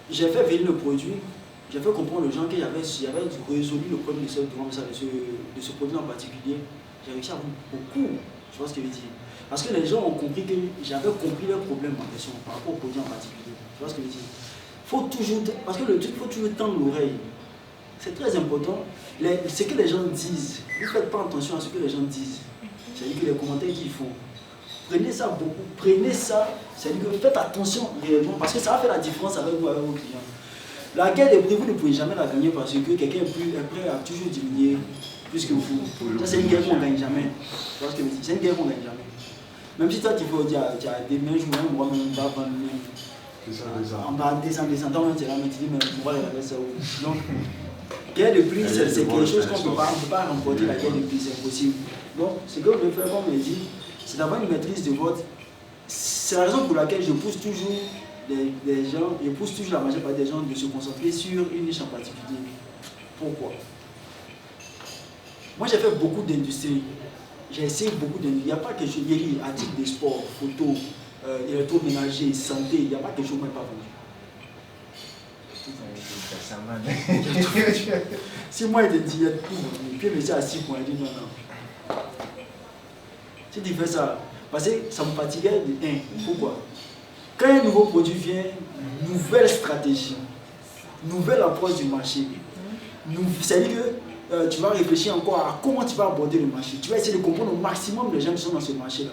j'ai fait venir le produit, j'ai fait comprendre aux gens que j'avais résolu le problème de ce produit en particulier. J'ai réussi à vendre beaucoup, tu vois ce que je veux dire. Parce que les gens ont compris que j'avais compris leur problème en question par rapport au produit en particulier. Tu vois ce que je veux dire. Parce que le truc, il faut toujours tendre l'oreille. C'est très important. Ce que les gens disent, ne faites pas attention à ce que les gens disent. C'est-à-dire que les commentaires qu'ils font. Prenez ça beaucoup, prenez ça, c'est-à-dire que faites attention réellement, parce que ça va faire la différence avec vous, avec vos clients. La guerre des prix, vous ne pouvez jamais la gagner parce que quelqu'un est prêt à toujours diminuer plus que vous. Ça, c'est une guerre qu'on ne gagne jamais. Tu vois ce que je veux dire? C'est une guerre qu'on ne gagne jamais. Même si toi, tu veux dire, tu as des mains, je ne vois même pas vendre en bas, descendant, tu dis, mais on va regarder ça où. Donc, guerre de prix, c'est quelque chose qu'on ne peut pas remporter, la guerre de prix, c'est impossible. Donc, ce que vous devez faire, comme on dit, c'est d'avoir une maîtrise de votre. C'est la raison pour laquelle je pousse toujours les gens, je pousse toujours la majeure partie des gens de se concentrer sur une niche en particulier. Pourquoi? Moi, j'ai fait beaucoup d'industries. J'ai essayé beaucoup d'industries. Il n'y a pas quelque chose, il y a articles de sport, photos, électroménager, santé, il n'y a pas quelque chose que je n'ai pas vendu. Si moi, il te dit, il y a tout, puis il me à 6 points, il dit non, non. Si tu fais ça, parce que ça me fatiguait de 1. Pourquoi? Quand un nouveau produit vient, nouvelle stratégie, nouvelle approche du marché. C'est-à-dire que tu vas réfléchir encore à comment tu vas aborder le marché. Tu vas essayer de comprendre au maximum les gens qui sont dans ce marché-là.